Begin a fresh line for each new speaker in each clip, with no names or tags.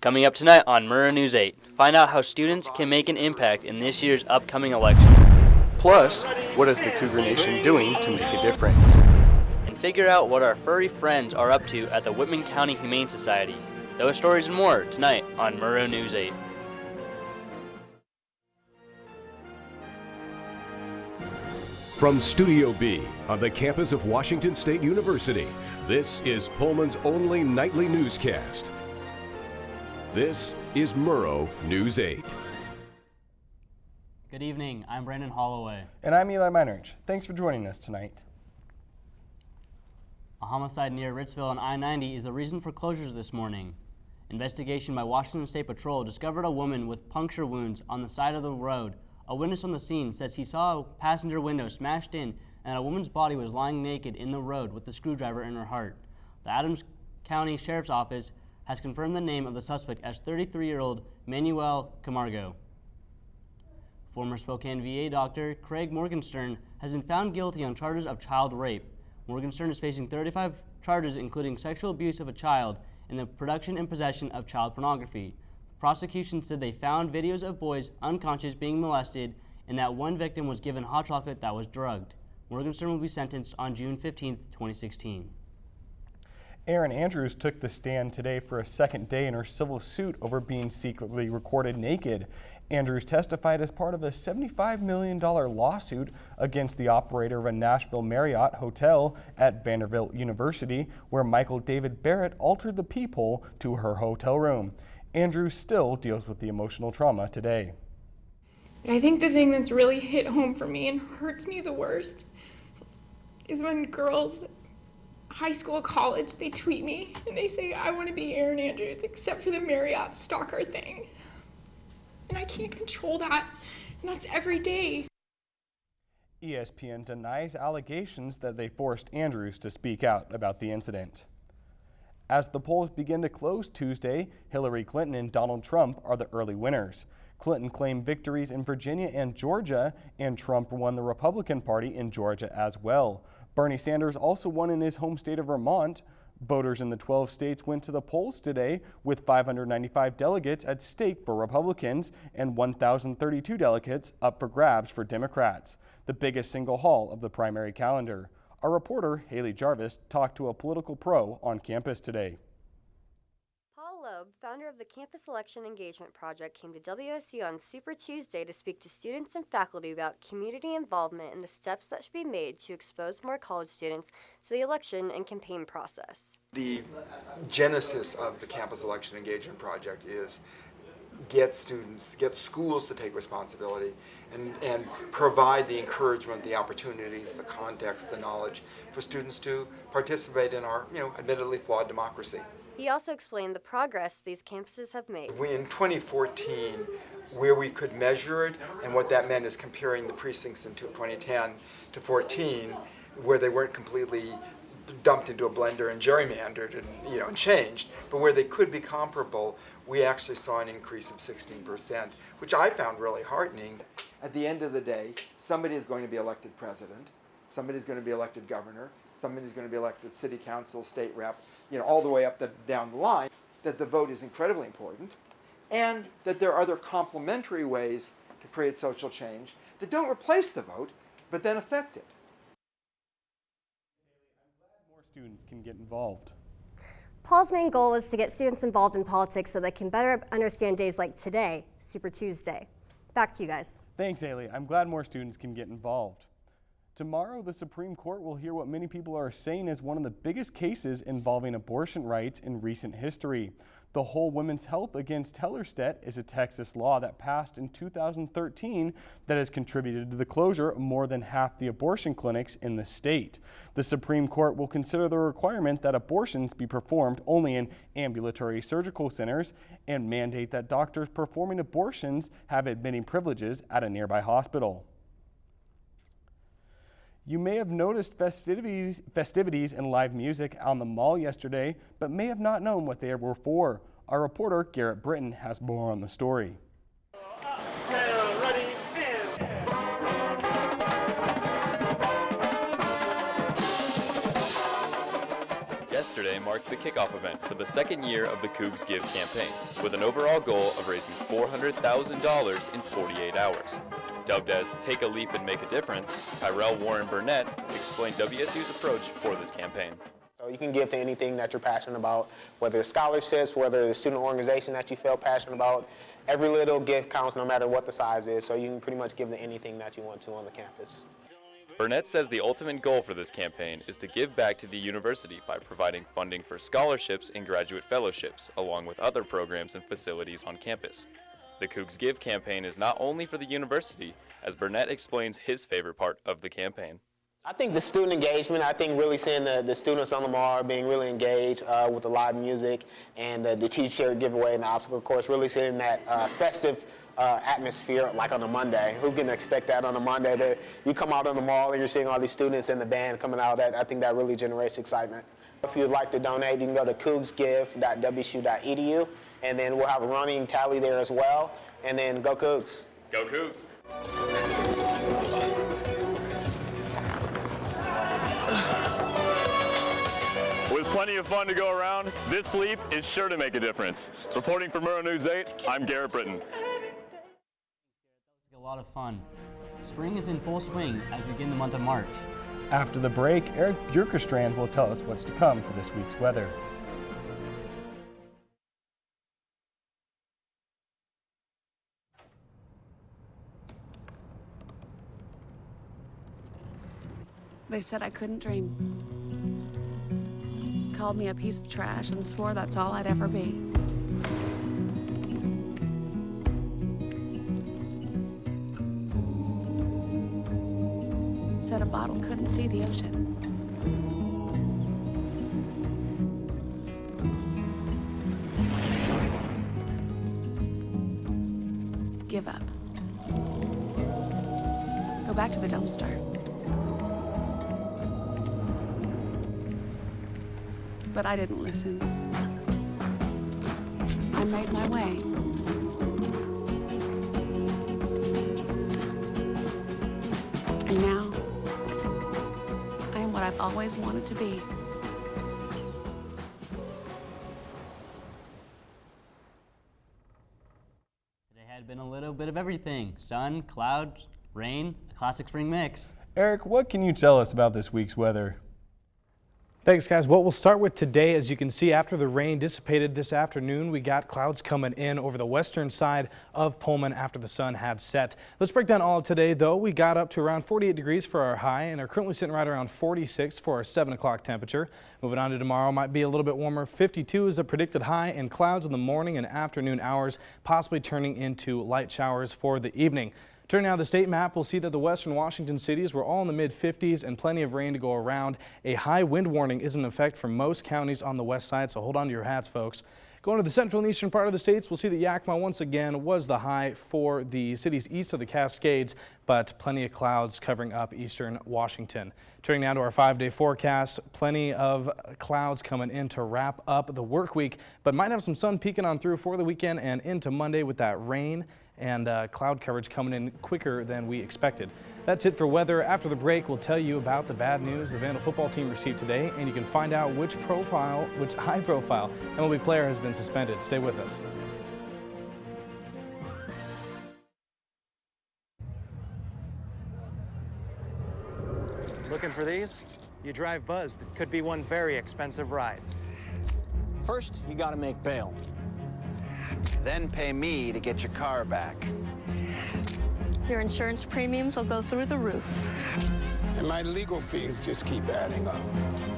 Coming up tonight on Murrow News 8, find out how students can make an impact in this year's upcoming election.
Plus, what is the Cougar Nation doing to make a difference?
And figure out what our furry friends are up to at the Whitman County Humane Society. Those stories and more tonight on Murrow News 8.
From Studio B on the campus of Washington State University, this is Pullman's only nightly newscast. This is Murrow News 8.
Good evening, I'm Brandon Holloway.
And I'm Eli Meinerich. Thanks for joining us tonight.
A homicide near Ritzville on I-90 is the reason for closures this morning. Investigation by Washington State Patrol discovered a woman with puncture wounds on the side of the road. A witness on the scene says he saw a passenger window smashed in and a woman's body was lying naked in the road with a screwdriver in her heart. The Adams County Sheriff's Office has confirmed the name of the suspect as 33-year-old Manuel Camargo. Former Spokane VA doctor Craig Morgenstern has been found guilty on charges of child rape. Morgenstern is facing 35 charges including sexual abuse of a child and the production and possession of child pornography. The prosecution said they found videos of boys unconscious being molested and that one victim was given hot chocolate that was drugged. Morgenstern will be sentenced on June 15, 2016.
Erin Andrews took the stand today for a second day in her civil suit over being secretly recorded naked. Andrews testified as part of a $75 million lawsuit against the operator of a Nashville Marriott hotel at Vanderbilt University, where Michael David Barrett altered the peephole to her hotel room. Andrews still deals with the emotional trauma today.
I think the thing that's really hit home for me and hurts me the worst is when girls, high school, college, they tweet me and they say, I want to be Erin Andrews except for the Marriott stalker thing. And I can't control that, and that's every day.
ESPN denies allegations that they forced Andrews to speak out about the incident. As the polls begin to close Tuesday, Hillary Clinton and Donald Trump are the early winners. Clinton claimed victories in Virginia and Georgia, and Trump won the Republican Party in Georgia as well. Bernie Sanders also won in his home state of Vermont. Voters in the 12 states went to the polls today with 595 delegates at stake for Republicans and 1,032 delegates up for grabs for Democrats, the biggest single haul of the primary calendar. Our reporter, Haley Jarvis, talked to a political pro on campus today.
Paul Loeb, founder of the Campus Election Engagement Project, came to WSU on Super Tuesday to speak to students and faculty about community involvement and the steps that should be made to expose more college students to the election and campaign process.
The genesis of the Campus Election Engagement Project is get schools to take responsibility and provide the encouragement, the opportunities, the context, the knowledge for students to participate in our, admittedly flawed democracy.
He also explained the progress these campuses have made.
In 2014, where we could measure it, and what that meant is comparing the precincts in 2010 to 14, where they weren't completely dumped into a blender and gerrymandered and changed, but where they could be comparable, we actually saw an increase of 16%, which I found really heartening. At the end of the day, somebody is going to be elected president, somebody's going to be elected governor, somebody's going to be elected city council, state rep, all the way up down the line, that the vote is incredibly important, and that there are other complementary ways to create social change that don't replace the vote, but then affect it.
More students can get involved.
Paul's main goal was to get students involved in politics so they can better understand days like today, Super Tuesday. Back to you guys.
Thanks, Haley. I'm glad more students can get involved. Tomorrow, the Supreme Court will hear what many people are saying is one of the biggest cases involving abortion rights in recent history. The Whole Women's Health Against Hellerstedt is a Texas law that passed in 2013 that has contributed to the closure of more than half the abortion clinics in the state. The Supreme Court will consider the requirement that abortions be performed only in ambulatory surgical centers and mandate that doctors performing abortions have admitting privileges at a nearby hospital. You may have noticed festivities and live music on the mall yesterday, but may have not known what they were for. Our reporter, Garrett Britton, has more on the story.
yesterday marked the kickoff event for the second year of the Cougs Give campaign, with an overall goal of raising $400,000 in 48 hours. Dubbed as Take a Leap and Make a Difference, Tyrell Warren Burnett explained WSU's approach for this campaign.
So you can give to anything that you're passionate about, whether it's scholarships, whether it's student organization that you feel passionate about. Every little gift counts no matter what the size is, so you can pretty much give to anything that you want to on the campus.
Burnett says the ultimate goal for this campaign is to give back to the university by providing funding for scholarships and graduate fellowships, along with other programs and facilities on campus. The Cougs Give campaign is not only for the university, as Burnett explains his favorite part of the campaign.
I think the student engagement, I think really seeing the students on the Murrow being really engaged with the live music and the t-shirt giveaway and the obstacle course, really seeing that festive atmosphere like on a Monday. Who can expect that on a Monday? That you come out on the mall and you're seeing all these students and the band coming out. I think that really generates excitement. If you'd like to donate, you can go to cougsgive.wsu.edu, and then we'll have a running tally there as well. And then go Cougs.
Go Cougs.
With plenty of fun to go around, this sleep is sure to make a difference. Reporting for Murrow News 8, I'm Garrett Britton.
A lot of fun. Spring is in full swing as we begin the month of March.
After the break, Eric Bjorkestrand will tell us what's to come for this week's weather.
They said I couldn't dream. Called me a piece of trash and swore that's all I'd ever be. Said a bottle couldn't see the ocean. Give up. Go back to the dumpster. But I didn't listen. I made my way. And now, I am what I've always wanted to be.
Today had been a little bit of everything. Sun, clouds, rain, a classic spring mix.
Eric, what can you tell us about this week's weather?
Thanks, guys. Well, we'll start with today. As you can see, after the rain dissipated this afternoon, we got clouds coming in over the western side of Pullman after the sun had set. Let's break down all of today, though. We got up to around 48 degrees for our high and are currently sitting right around 46 for our 7 o'clock temperature. Moving on to tomorrow, might be a little bit warmer. 52 is a predicted high, and clouds in the morning and afternoon hours, possibly turning into light showers for the evening. Turning now to the state map, we'll see that the western Washington cities were all in the mid-50s and plenty of rain to go around. A high wind warning is in effect for most counties on the west side, so hold on to your hats, folks. Going to the central and eastern part of the states, we'll see that Yakima once again was the high for the cities east of the Cascades, but plenty of clouds covering up eastern Washington. Turning now to our 5-day forecast, plenty of clouds coming in to wrap up the work week, but might have some sun peeking on through for the weekend and into Monday with that rain and cloud coverage coming in quicker than we expected. That's it for weather. After the break, we'll tell you about the bad news the Vandal football team received today, and you can find out which high-profile MLB player has been suspended. Stay with us.
Looking for these? You drive Buzzed. It could be one very expensive ride.
First, you gotta make bail. Then pay me to get your car back.
Your insurance premiums will go through the roof.
And my legal fees just keep adding up.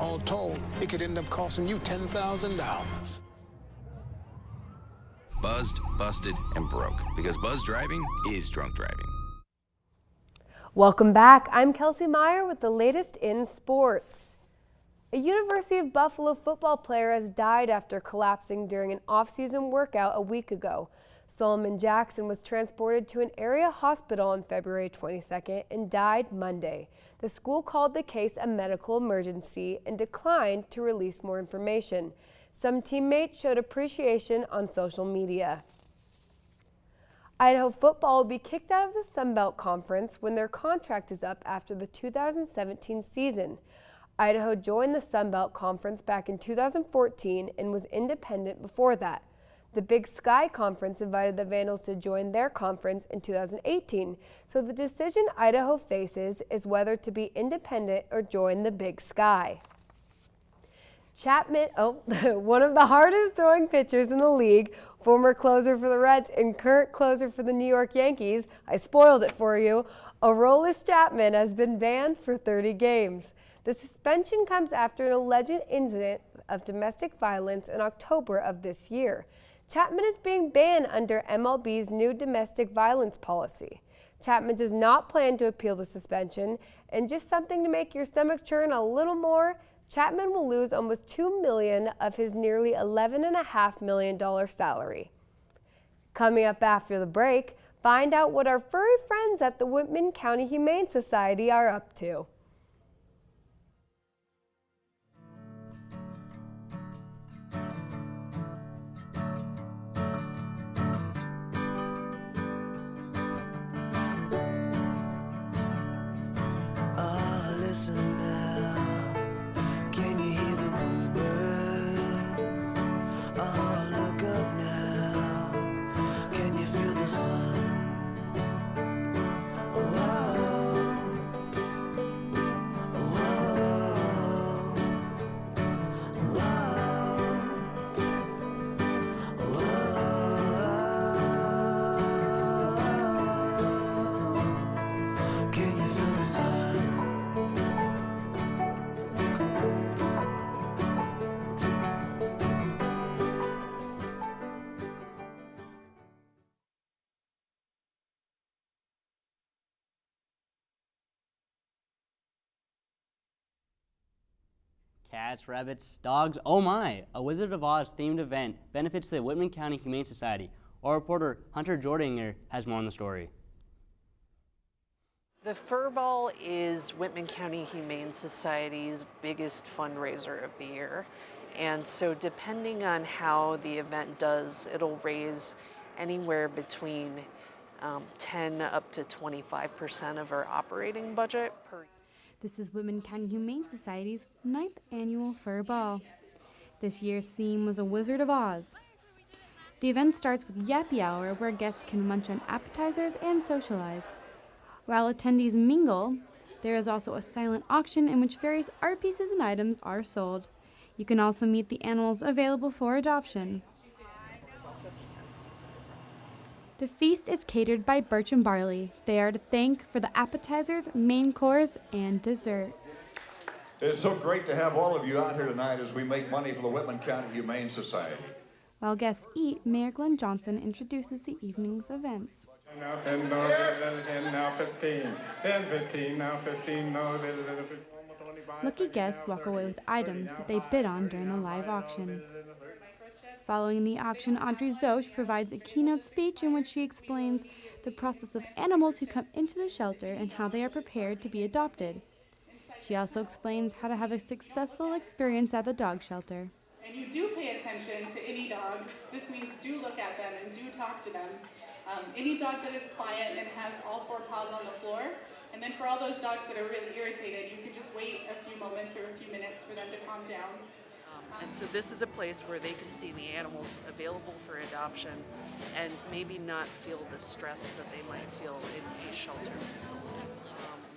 All told, it could end up costing you $10,000.
Buzzed, busted, and broke. Because buzz driving is drunk driving.
Welcome back. I'm Kelsey Meyer with the latest in sports. A University of Buffalo football player has died after collapsing during an off-season workout a week ago. Solomon Jackson was transported to an area hospital on February 22nd and died Monday. The school called the case a medical emergency and declined to release more information. Some teammates showed appreciation on social media. Idaho football will be kicked out of the Sun Belt Conference when their contract is up after the 2017 season. Idaho joined the Sun Belt Conference back in 2014 and was independent before that. The Big Sky Conference invited the Vandals to join their conference in 2018, so the decision Idaho faces is whether to be independent or join the Big Sky. Chapman, one of the hardest throwing pitchers in the league, former closer for the Reds and current closer for the New York Yankees, I spoiled it for you, Aroldis Chapman has been banned for 30 games. The suspension comes after an alleged incident of domestic violence in October of this year. Chapman is being banned under MLB's new domestic violence policy. Chapman does not plan to appeal the suspension, and just something to make your stomach churn a little more, Chapman will lose almost $2 million of his nearly $11.5 million salary. Coming up after the break, find out what our furry friends at the Whitman County Humane Society are up to.
Listen now, can you hear the bluebirds? Oh, look up now, can you feel the sun? Whoa, whoa, whoa, can you feel the sun?
Cats, rabbits, dogs, oh my! A Wizard of Oz themed event benefits the Whitman County Humane Society. Our reporter Hunter Jordinger has more on the story.
The Fur Ball is Whitman County Humane Society's biggest fundraiser of the year. And so depending on how the event does, it'll raise anywhere between 10 up to 25% of our operating budget per year.
This is Whitman County Humane Society's 9th annual Fur Ball. This year's theme was A Wizard of Oz. The event starts with Yappy Hour, where guests can munch on appetizers and socialize. While attendees mingle, there is also a silent auction in which various art pieces and items are sold. You can also meet the animals available for adoption. The feast is catered by Birch and Barley. They are to thank for the appetizers, main course, and dessert.
It's so great to have all of you out here tonight as we make money for the Whitman County Humane Society.
While guests eat, Mayor Glenn Johnson introduces the evening's events.
Now 10, no, 10, now 15, 10, 15, now 15, no, 15.
Lucky guests walk away with items that they bid on during the live auction. Following the auction, Audrey Zosch provides a keynote speech in which she explains the process of animals who come into the shelter and how they are prepared to be adopted. She also explains how to have a successful experience at the dog shelter.
And you do pay attention to any dog. This means do look at them and do talk to them. Any dog that is quiet and has all four paws on the floor. And then for all those dogs that are really irritated, you could just wait a few moments or a few minutes for them to calm down.
And so this is a place where they can see the animals available for adoption and maybe not feel the stress that they might feel in a shelter facility.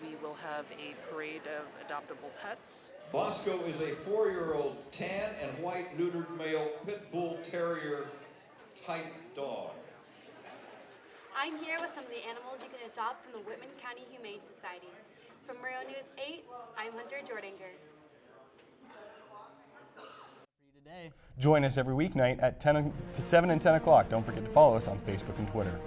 We will have a parade of adoptable pets.
Bosco is a 4-year-old tan and white neutered male pit bull terrier type dog.
I'm here with some of the animals you can adopt from the Whitman County Humane Society. From Murrow News 8, I'm Hunter Jordinger.
Join us every weeknight at 7 and 10 o'clock. Don't forget to follow us on Facebook and Twitter.